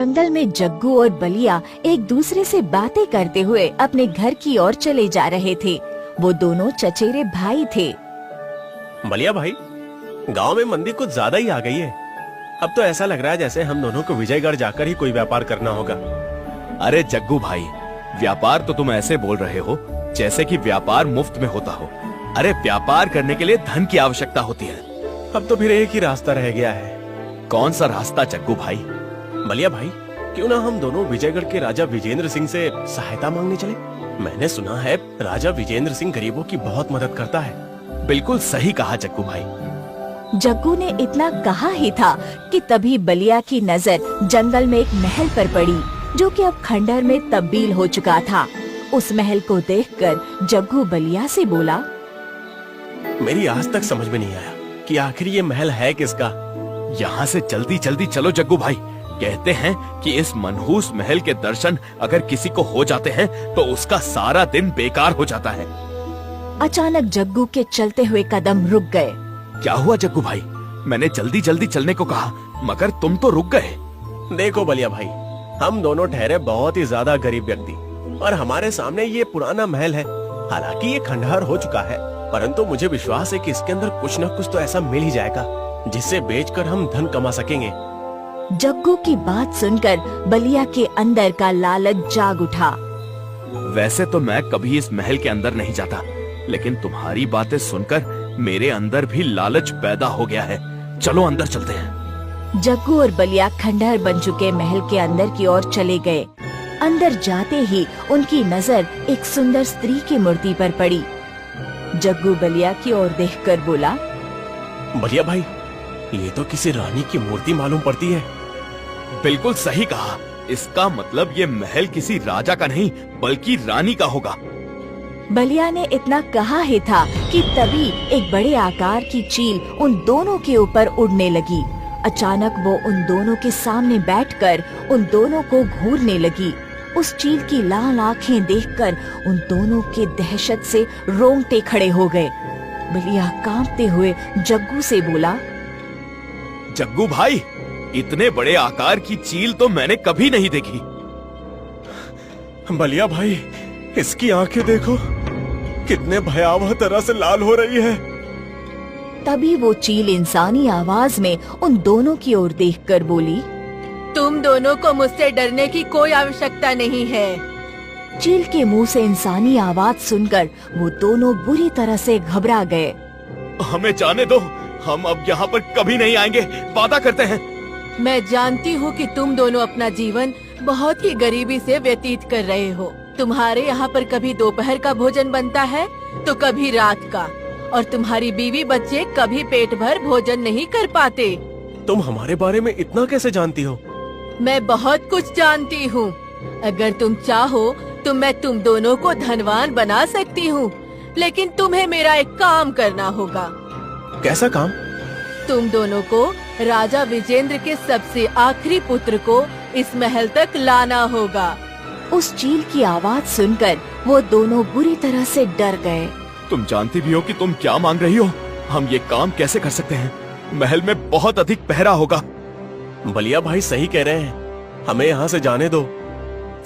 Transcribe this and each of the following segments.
जंगल में जग्गू और बलिया एक दूसरे से बातें करते हुए अपने घर की ओर चले जा रहे थे। वो दोनों चचेरे भाई थे। बलिया भाई, गांव में मंदी कुछ ज्यादा ही आ गई है। अब तो ऐसा लग रहा है जैसे हम दोनों को विजयगढ़ जाकर ही कोई व्यापार करना होगा। अरे जग्गू भाई, व्यापार तो तुम ऐसे बोल रहे हो जैसे कि व्यापार मुफ्त में होता हो। अरे व्यापार करने के लिए धन की आवश्यकता होती है। अब तो फिर एक ही रास्ता रह गया है। कौन सा रास्ता जग्गू भाई? बलिया भाई, क्यों ना हम दोनों विजयगढ़ के राजा विजेंद्र सिंह से सहायता मांगने चले। मैंने सुना है राजा विजेंद्र सिंह गरीबों की बहुत मदद करता है। बिल्कुल सही कहा जग्गू भाई। जग्गू ने इतना कहा ही था कि तभी बलिया की नजर जंगल में एक महल पर पड़ी, जो कि अब खंडहर में तब्दील हो चुका था। उस महल को देखकर जग्गू बलिया से बोला, मेरी आज तक समझ में नहीं आया कि आखिर ये महल है किसका। यहाँ से जल्दी जल्दी चलो जग्गू भाई। कहते हैं कि इस मनहूस महल के दर्शन अगर किसी को हो जाते हैं तो उसका सारा दिन बेकार हो जाता है। अचानक जग्गू के चलते हुए कदम रुक गए। क्या हुआ जग्गू भाई? मैंने जल्दी जल्दी चलने को कहा मगर तुम तो रुक गए। देखो बलिया भाई, हम दोनों ठहरे बहुत ही ज्यादा गरीब व्यक्ति और हमारे सामने ये पुराना महल है। हालांकि ये खंडहर हो चुका है, परंतु मुझे विश्वास है कि इसके अंदर कुछ न कुछ तो ऐसा मिल ही जाएगा जिसे बेचकर हम धन कमा सकेंगे। जग्गू की बात सुनकर बलिया के अंदर का लालच जाग उठा। वैसे तो मैं कभी इस महल के अंदर नहीं जाता, लेकिन तुम्हारी बातें सुनकर मेरे अंदर भी लालच पैदा हो गया है। चलो अंदर चलते हैं। जग्गू और बलिया खंडहर बन चुके महल के अंदर की ओर चले गए। अंदर जाते ही उनकी नजर एक सुंदर स्त्री की मूर्ति पर पड़ी। जग्गू बलिया की ओर देखकर बोला, बलिया भाई, ये तो किसी रानी की मूर्ति मालूम पड़ती है। बिल्कुल सही कहा। इसका मतलब ये महल किसी राजा का नहीं बल्कि रानी का होगा। बलिया ने इतना कहा ही था कि तभी एक बड़े आकार की चील उन दोनों के ऊपर उड़ने लगी। अचानक वो उन दोनों के सामने बैठकर उन दोनों को घूरने लगी। उस चील की लाल आंखें देखकर उन दोनों के दहशत से रोंगटे खड़े हो गए। बलिया कांपते हुए जग्गू से बोला, जग्गू भाई, इतने बड़े आकार की चील तो मैंने कभी नहीं देखी। बलिया भाई, इसकी आंखें देखो, कितने भयावह तरह से लाल हो रही है। तभी वो चील इंसानी आवाज में उन दोनों की ओर देखकर बोली, तुम दोनों को मुझसे डरने की कोई आवश्यकता नहीं है। चील के मुंह से इंसानी आवाज सुनकर वो दोनों बुरी तरह से घबरा गए। हमें जाने दो, हम अब यहाँ पर कभी नहीं आएंगे, वादा करते हैं। मैं जानती हूँ कि तुम दोनों अपना जीवन बहुत ही गरीबी से व्यतीत कर रहे हो। तुम्हारे यहाँ पर कभी दोपहर का भोजन बनता है तो कभी रात का, और तुम्हारी बीवी बच्चे कभी पेट भर भोजन नहीं कर पाते। तुम हमारे बारे में इतना कैसे जानती हो? मैं बहुत कुछ जानती हूँ। अगर तुम चाहो तो मैं तुम दोनों को धनवान बना सकती हूँ, लेकिन तुम्हें मेरा एक काम करना होगा। कैसा काम? तुम दोनों को राजा विजेंद्र के सबसे आखिरी पुत्र को इस महल तक लाना होगा। उस चील की आवाज सुनकर वो दोनों बुरी तरह से डर गए। तुम जानती भी हो कि तुम क्या मांग रही हो। हम ये काम कैसे कर सकते हैं? महल में बहुत अधिक पहरा होगा। बलिया भाई सही कह रहे हैं, हमें यहाँ से जाने दो।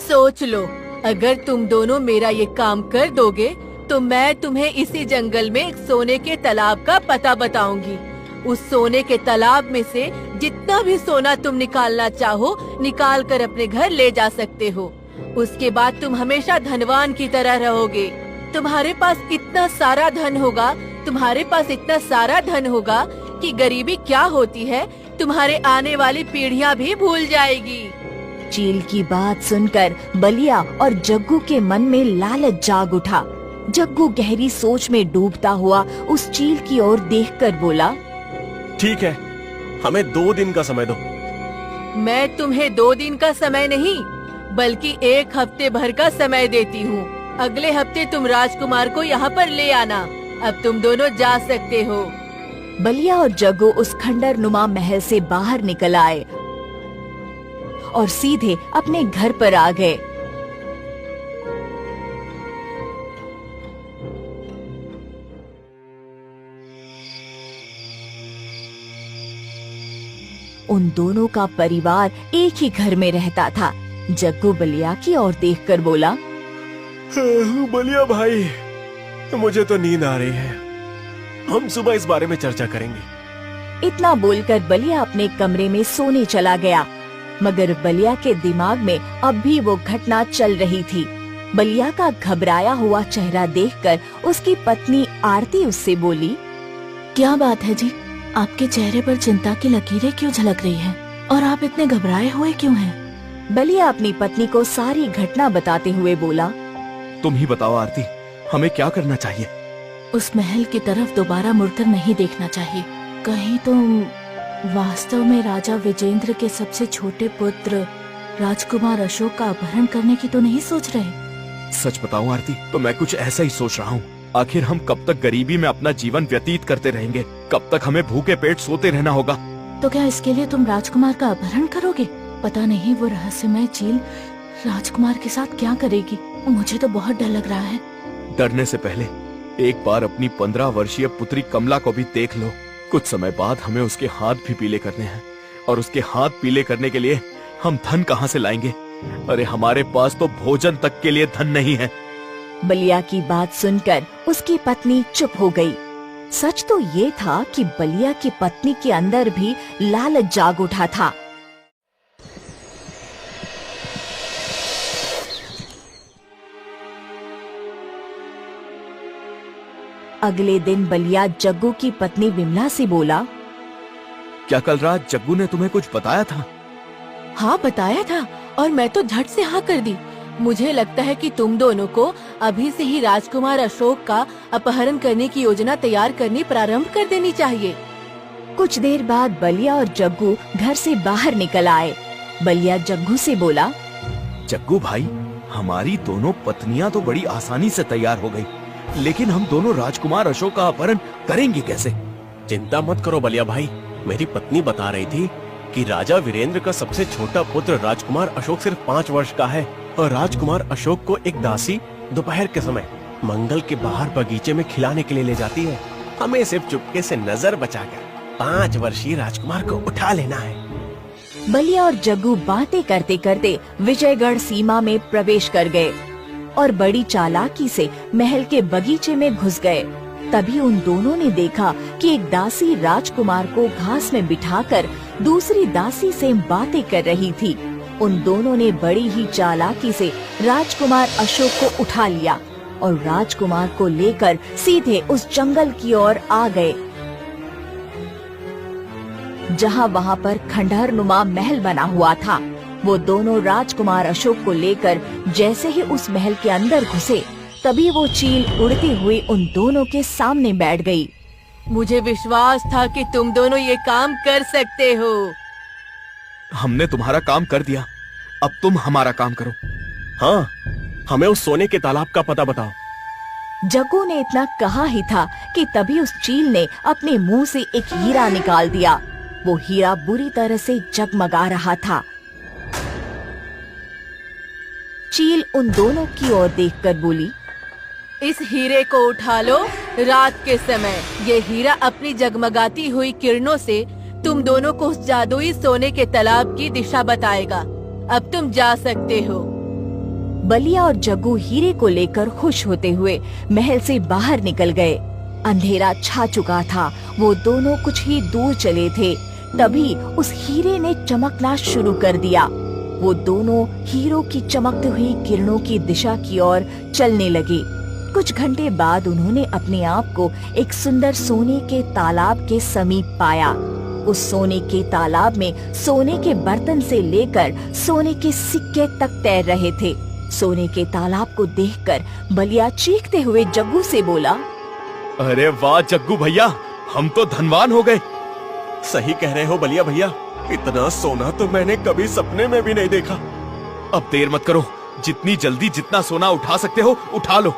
सोच लो, अगर तुम दोनों मेरा ये काम कर दोगे तो मैं तुम्हें इसी जंगल में एक सोने के तालाब का पता बताऊंगी। उस सोने के तालाब में से जितना भी सोना तुम निकालना चाहो निकाल कर अपने घर ले जा सकते हो। उसके बाद तुम हमेशा धनवान की तरह रहोगे। तुम्हारे पास इतना सारा धन होगा, तुम्हारे पास इतना सारा धन होगा कि गरीबी क्या होती है तुम्हारे आने वाली पीढ़ियां भी भूल जाएगी। चील की बात सुनकर बलिया और जग्गू के मन में लालच जाग उठा। जग्गू गहरी सोच में डूबता हुआ उस चील की ओर देखकर बोला, ठीक है, हमें 2 दिन का समय दो। मैं तुम्हें 2 दिन का समय नहीं बल्कि 1 हफ्ते भर का समय देती हूँ। अगले हफ्ते तुम राजकुमार को यहाँ पर ले आना। अब तुम दोनों जा सकते हो। बलिया और जग्गू उस खंडर नुमा महल से बाहर निकल आए और सीधे अपने घर पर आ गए। उन दोनों का परिवार एक ही घर में रहता था। जग्गू बलिया की ओर देखकर बोला, बलिया भाई, मुझे तो नींद आ रही है, हम सुबह इस बारे में चर्चा करेंगे। इतना बोलकर बलिया अपने कमरे में सोने चला गया, मगर बलिया के दिमाग में अब भी वो घटना चल रही थी। बलिया का घबराया हुआ चेहरा देखकर उसकी पत्नी आरती उससे बोली, क्या बात है जी, आपके चेहरे पर चिंता की लकीरें क्यों झलक रही हैं? और आप इतने घबराए हुए क्यों हैं? बलिया अपनी पत्नी को सारी घटना बताते हुए बोला, तुम ही बताओ आरती, हमें क्या करना चाहिए? उस महल की तरफ दोबारा मुड़कर नहीं देखना चाहिए। कहीं तुम वास्तव में राजा विजेंद्र के सबसे छोटे पुत्र राजकुमार अशोक का अपहरण करने की तो नहीं सोच रहे? सच बताऊं आरती, तो मैं कुछ ऐसा ही सोच रहा हूँ। आखिर हम कब तक गरीबी में अपना जीवन व्यतीत करते रहेंगे? कब तक हमें भूखे पेट सोते रहना होगा? तो क्या इसके लिए तुम राजकुमार का अपहरण करोगे? पता नहीं वो रहस्यमय चील राजकुमार के साथ क्या करेगी। मुझे तो बहुत डर लग रहा है। डरने से पहले एक बार अपनी 15 वर्षीय पुत्री कमला को भी देख लो। कुछ समय बाद हमें उसके हाथ भी पीले करने हैं, और उसके हाथ पीले करने के लिए हम धन कहाँ से लाएंगे? अरे हमारे पास तो भोजन तक के लिए धन नहीं है। बलिया की बात सुनकर उसकी पत्नी चुप हो गई। सच तो ये था कि बलिया की पत्नी के अंदर भी लालच जाग उठा था। अगले दिन बलिया जग्गू की पत्नी विमला से बोला, क्या कल रात जग्गू ने तुम्हें कुछ बताया था? हाँ बताया था, और मैं तो झट से हाँ कर दी। मुझे लगता है कि तुम दोनों को अभी से ही राजकुमार अशोक का अपहरण करने की योजना तैयार करनी प्रारंभ कर देनी चाहिए। कुछ देर बाद बलिया और जग्गू घर से बाहर निकल आए। बलिया जग्गू से बोला, जग्गू भाई, हमारी दोनों पत्नियां तो बड़ी आसानी से तैयार हो गई, लेकिन हम दोनों राजकुमार अशोक का अपहरण करेंगे कैसे? चिंता मत करो बलिया भाई, मेरी पत्नी बता रही थी कि राजा वीरेंद्र का सबसे छोटा पुत्र राजकुमार अशोक सिर्फ 5 वर्ष का है, और राजकुमार अशोक को एक दासी दोपहर के समय मंगल के बाहर बगीचे में खिलाने के लिए ले जाती है। हमें सिर्फ चुपके से नजर बचाकर 5 वर्षीय राजकुमार को उठा लेना है। बलिया और जग्गू बातें करते करते विजयगढ़ सीमा में प्रवेश कर गए और बड़ी चालाकी से महल के बगीचे में घुस गए। तभी उन दोनों ने देखा कि एक दासी राजकुमार को घास में बिठाकर दूसरी दासी से बातें कर रही थी। उन दोनों ने बड़ी ही चालाकी से राजकुमार अशोक को उठा लिया और राजकुमार को लेकर सीधे उस जंगल की ओर आ गए, जहां वहां पर खंडहर नुमा महल बना हुआ था। वो दोनों राजकुमार अशोक को लेकर जैसे ही उस महल के अंदर घुसे, तभी वो चील उड़ते हुए उन दोनों के सामने बैठ गई। मुझे विश्वास था कि तुम दोनों ये काम कर सकते हो। हमने तुम्हारा काम कर दिया, अब तुम हमारा काम करो। हाँ, हमें उस सोने के तालाब का पता बताओ। जग्गू ने इतना कहा ही था कि तभी उस चील ने अपने मुंह से एक हीरा निकाल दिया। वो हीरा बुरी तरह से जगमगा रहा था। चील उन दोनों की ओर देखकर बोली, इस हीरे को उठा लो। रात के समय ये हीरा अपनी जगमगाती हुई किरणों से तुम दोनों को उस जादुई सोने के तालाब की दिशा बताएगा। अब तुम जा सकते हो। बलिया और जग्गू हीरे को लेकर खुश होते हुए महल से बाहर निकल गए। अंधेरा छा चुका था। वो दोनों कुछ ही दूर चले थे, तभी उस हीरे ने चमकना शुरू कर दिया। वो दोनों हीरो की चमकती हुई किरणों की दिशा की ओर चलने लगे। कुछ घंटे बाद उन्होंने अपने आप को एक सुंदर सोने के तालाब के समीप पाया। उस सोने के तालाब में सोने के बर्तन से लेकर सोने के सिक्के तक तैर रहे थे। सोने के तालाब को देखकर बलिया चीखते हुए जग्गू से बोला, अरे वाह जग्गू भैया, हम तो धनवान हो गए। सही कह रहे हो बलिया भैया, इतना सोना तो मैंने कभी सपने में भी नहीं देखा। अब देर मत करो, जितनी जल्दी जितना सोना उठा सकते हो उठा लो।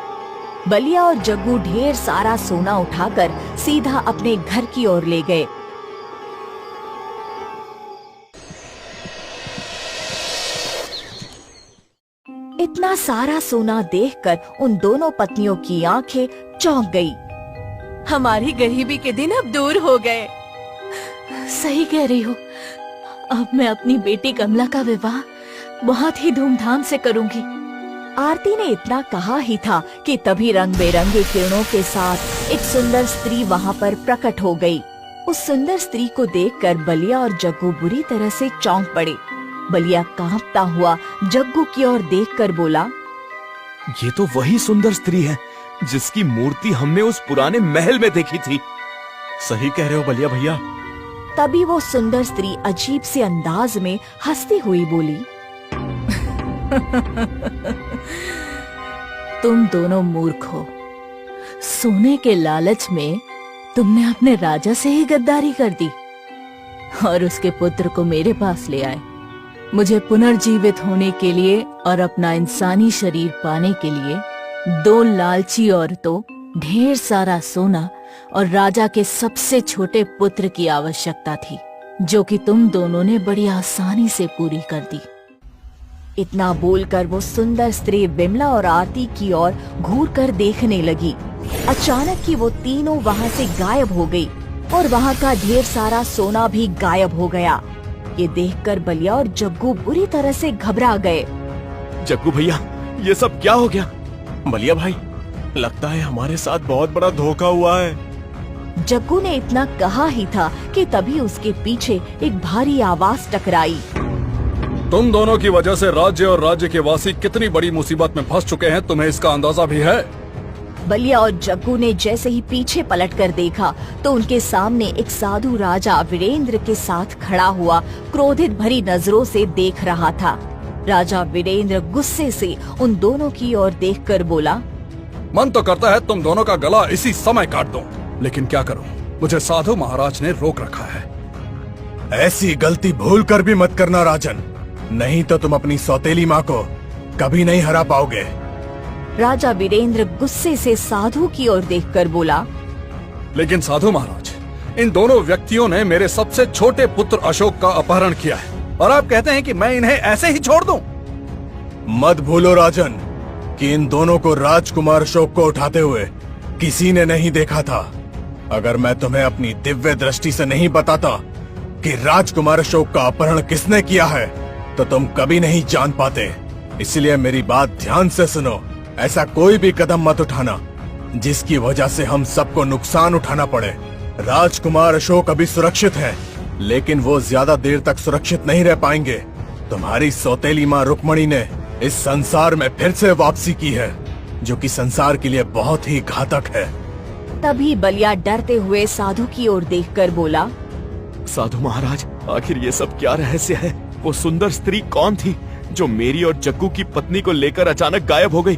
बलिया और जग्गू ढेर सारा सोना उठाकर सीधा अपने घर की ओर ले गए। इतना सारा सोना देखकर उन दोनों पत्नियों की आंखें चौंक गई। हमारी गरीबी के दिन अब दूर हो गए। सही कह रही हो, अब मैं अपनी बेटी कमला का विवाह बहुत ही धूमधाम से करूंगी। आरती ने इतना कहा ही था कि तभी रंग बिरंगे किरणों के साथ एक सुंदर स्त्री वहाँ पर प्रकट हो गई। उस सुंदर स्त्री को देखकर बलिया और जग्गू बुरी तरह से चौंक पड़े। बलिया कांपता हुआ जग्गू की ओर देखकर बोला, ये तो वही सुंदर स्त्री है जिसकी मूर्ति हमने उस पुराने महल में देखी थी। सही कह रहे हो बलिया भैया। तभी वो सुंदर स्त्री अजीब से अंदाज में हंसती हुई बोली, तुम दोनों मूर्ख हो। सोने के लालच में तुमने अपने राजा से ही गद्दारी कर दी और उसके पुत्र को मेरे पास ले आए। मुझे पुनर्जीवित होने के लिए और अपना इंसानी शरीर पाने के लिए 2 लालची औरतों, ढेर सारा सोना और राजा के सबसे छोटे पुत्र की आवश्यकता थी, जो कि तुम दोनों ने बड़ी आसानी से पूरी कर दी। इतना बोलकर वो सुंदर स्त्री विमला और आरती की ओर घूर कर देखने लगी। अचानक ही वो तीनों वहाँ से गायब हो गई और वहाँ का ढेर सारा सोना भी गायब हो गया। ये देखकर बलिया और जग्गू बुरी तरह से घबरा गए। जग्गू भैया, ये सब क्या हो गया? बलिया भाई, लगता है हमारे साथ बहुत बड़ा धोखा हुआ है। जग्गू ने इतना कहा ही था कि तभी उसके पीछे एक भारी आवाज टकराई। तुम दोनों की वजह से राज्य और राज्य के वासी कितनी बड़ी मुसीबत में फंस चुके हैं, तुम्हें इसका अंदाजा भी है? बलिया और जग्गू ने जैसे ही पीछे पलटकर देखा तो उनके सामने एक साधु राजा वीरेंद्र के साथ खड़ा हुआ क्रोधित भरी नजरों से देख रहा था। राजा वीरेंद्र गुस्से से उन दोनों की ओर देखकर बोला, मन तो करता है तुम दोनों का गला इसी समय काट दूं, लेकिन क्या करूं, मुझे साधु महाराज ने रोक रखा है। ऐसी गलती भूल कर भी मत करना राजन, नहीं तो तुम अपनी सौतेली माँ को कभी नहीं हरा पाओगे। राजा वीरेंद्र गुस्से से साधु की ओर देखकर बोला, लेकिन साधु महाराज, इन दोनों व्यक्तियों ने मेरे सबसे छोटे पुत्र अशोक का अपहरण किया है और आप कहते हैं कि मैं इन्हें ऐसे ही छोड़ दूं? मत भूलो राजन कि इन दोनों को राजकुमार अशोक को उठाते हुए किसी ने नहीं देखा था। अगर मैं तुम्हें अपनी दिव्य दृष्टि से नहीं बताता कि राजकुमार अशोक का अपहरण किसने किया है तो तुम कभी नहीं जान पाते। इसलिए मेरी बात ध्यान से सुनो। ऐसा कोई भी कदम मत उठाना जिसकी वजह से हम सबको नुकसान उठाना पड़े। राजकुमार अशोक अभी सुरक्षित हैं, लेकिन वो ज्यादा देर तक सुरक्षित नहीं रह पाएंगे। तुम्हारी सौतेली माँ रुक्मणी ने इस संसार में फिर से वापसी की है, जो कि संसार के लिए बहुत ही घातक है। तभी बलिया डरते हुए साधु की ओर देखकर बोला, साधु महाराज, आखिर ये सब क्या रहस्य है? वो सुंदर स्त्री कौन थी जो मेरी और जग्गू की पत्नी को लेकर अचानक गायब हो गई?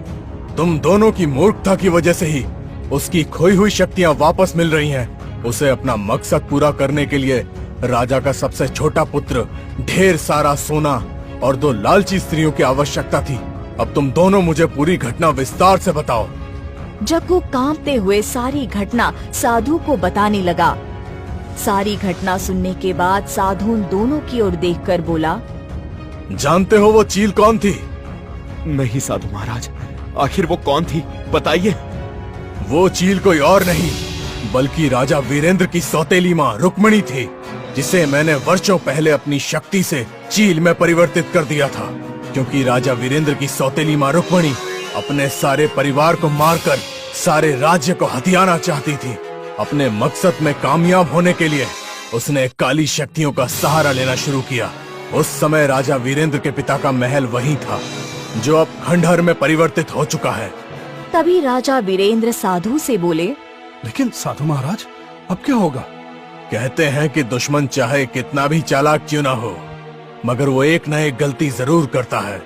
तुम दोनों की मूर्खता की वजह से ही उसकी खोई हुई शक्तियाँ वापस मिल रही हैं। उसे अपना मकसद पूरा करने के लिए राजा का सबसे छोटा पुत्र, ढेर सारा सोना और 2 लालची स्त्रियों की आवश्यकता थी। अब तुम दोनों मुझे पूरी घटना विस्तार से बताओ। जग्गू कांपते हुए सारी घटना साधु को बताने लगा। सारी घटना सुनने के बाद साधु उन दोनों की ओर देखकर बोला, जानते हो वो चील कौन थी? नहीं साधु महाराज, आखिर वो कौन थी, बताइए। वो चील कोई और नहीं बल्कि राजा वीरेंद्र की सौतेली माँ रुक्मणी थी, जिसे मैंने वर्षों पहले अपनी शक्ति से चील में परिवर्तित कर दिया था। क्योंकि राजा वीरेंद्र की सौतेली माँ रुक्मणी अपने सारे परिवार को मारकर सारे राज्य को हथियाना चाहती थी। अपने मकसद में कामयाब होने के लिए उसने काली शक्तियों का सहारा लेना शुरू किया। उस समय राजा वीरेंद्र के पिता का महल वही था, जो अब खंडहर में परिवर्तित हो चुका है। तभी राजा वीरेंद्र साधु से बोले, लेकिन साधु महाराज, अब क्या होगा? कहते हैं कि दुश्मन चाहे कितना भी चालाक क्यों ना हो, मगर वो एक न एक गलती जरूर करता है।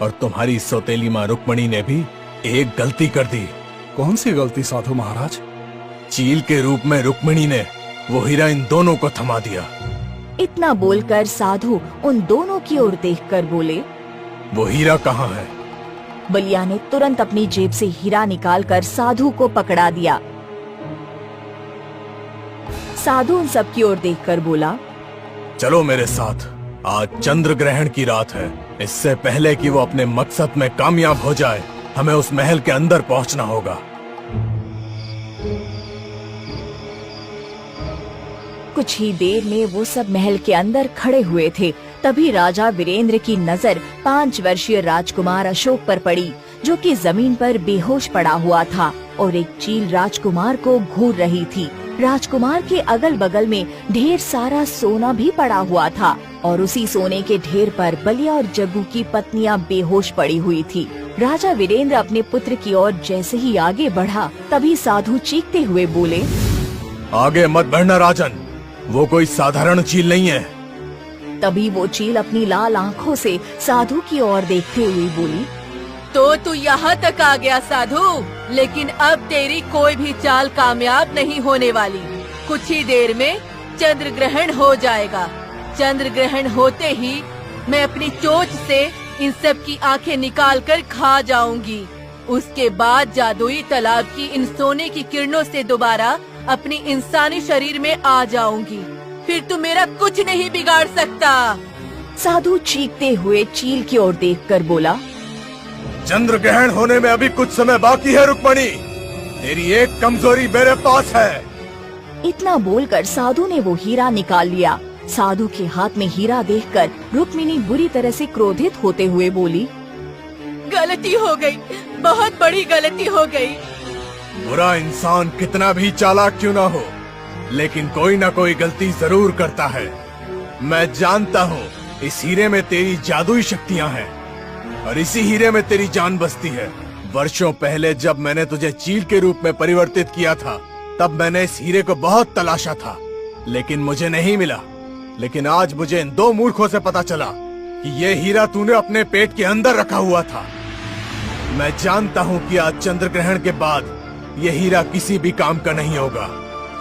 और तुम्हारी सौतेली माँ रुक्मणी ने भी एक गलती कर दी। कौन सी गलती साधु महाराज? चील के रूप में रुक्मणी ने वो हीरा इन दोनों को थमा दिया। इतना बोलकर साधु उन दोनों की ओर देखकर बोले, वो हीरा कहाँ है? बलिया ने तुरंत अपनी जेब से हीरा निकालकर साधु को पकड़ा दिया। साधु उन सब की ओर देखकर बोला, चलो मेरे साथ, आज चंद्र ग्रहण की रात है। इससे पहले कि वो अपने मकसद में कामयाब हो जाए, हमें उस महल के अंदर पहुंचना होगा। कुछ ही देर में वो सब महल के अंदर खड़े हुए थे। तभी राजा वीरेंद्र की नजर 5 वर्षीय राजकुमार अशोक पर पड़ी, जो कि जमीन पर बेहोश पड़ा हुआ था और एक चील राजकुमार को घूर रही थी। राजकुमार के अगल बगल में ढेर सारा सोना भी पड़ा हुआ था और उसी सोने के ढेर पर बलिया और जग्गू की पत्नियां बेहोश पड़ी हुई थी। राजा वीरेंद्र अपने पुत्र की ओर जैसे ही आगे बढ़ा, तभी साधु चीखते हुए बोले, आगे मत बढ़ना राजन, वो कोई साधारण चील नहीं है। तभी वो चील अपनी लाल आँखों से साधु की ओर देखते हुए बोली, तो तू यहाँ तक आ गया साधु, लेकिन अब तेरी कोई भी चाल कामयाब नहीं होने वाली। कुछ ही देर में चंद्र ग्रहण हो जाएगा। चंद्र ग्रहण होते ही मैं अपनी चोंच से इन सब की आंखें निकाल कर खा जाऊंगी। उसके बाद जादुई तालाब की इन सोने की किरणों से दोबारा अपनी इंसानी शरीर में आ जाऊंगी। फिर तू मेरा कुछ नहीं बिगाड़ सकता। साधु चीखते हुए चील की ओर देखकर बोला, चंद्र ग्रहण होने में अभी कुछ समय बाकी है रुक्मणी, तेरी एक कमजोरी मेरे पास है। इतना बोलकर साधु ने वो हीरा निकाल लिया। साधु के हाथ में हीरा देखकर रुक्मिणी बुरी तरह से क्रोधित होते हुए बोली, गलती हो गई, बहुत बड़ी गलती हो गई। बुरा इंसान कितना भी चालाक क्यों ना हो, लेकिन कोई ना कोई गलती जरूर करता है। मैं जानता हूँ इस हीरे में तेरी जादुई शक्तियाँ हैं और इसी हीरे में तेरी जान बसती है। वर्षों पहले जब मैंने तुझे चील के रूप में परिवर्तित किया था, तब मैंने इस हीरे को बहुत तलाशा था, लेकिन मुझे नहीं मिला। लेकिन आज मुझे इन 2 मूर्खों से पता चला कि ये हीरा तूने अपने पेट के अंदर रखा हुआ था। मैं जानता हूँ कि आज चंद्र ग्रहण के बाद ये हीरा किसी भी काम का नहीं होगा,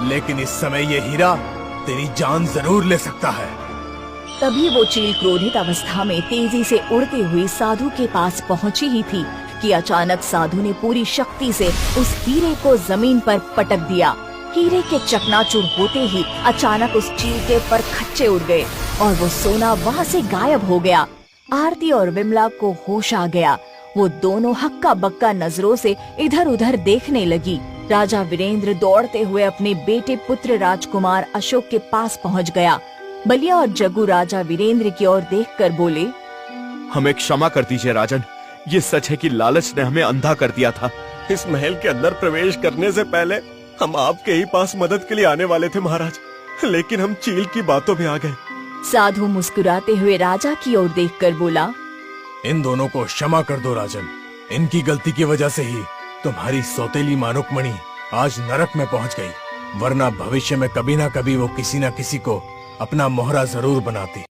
लेकिन इस समय ये हीरा तेरी जान जरूर ले सकता है। तभी वो चील क्रोधित अवस्था में तेजी से उड़ती हुई साधु के पास पहुंची ही थी कि अचानक साधु ने पूरी शक्ति से उस हीरे को जमीन पर पटक दिया। हीरे के चकनाचूर होते ही अचानक उस चील के पर खच्चे उड़ गए और वो सोना वहाँ से गायब हो गया। आरती और विमला को होश आ गया। वो दोनों हक्का बक्का नजरों से इधर उधर देखने लगी। राजा वीरेंद्र दौड़ते हुए अपने बेटे पुत्र राजकुमार अशोक के पास पहुँच गया। बलिया और जग्गू राजा वीरेंद्र की ओर देखकर बोले, हमें क्षमा कर दीजिए राजन, ये सच है कि लालच ने हमें अंधा कर दिया था। इस महल के अंदर प्रवेश करने से पहले हम आपके ही पास मदद के लिए आने वाले थे महाराज, लेकिन हम चील की बातों में आ गए। साधु मुस्कुराते हुए राजा की ओर देखकर बोला, इन दोनों को क्षमा कर दो राजन, इनकी गलती की वजह से ही तुम्हारी सौतेली मां रुक्मणी आज नरक में पहुंच गई, वरना भविष्य में कभी ना कभी वो किसी न किसी को अपना मोहरा जरूर बनाती।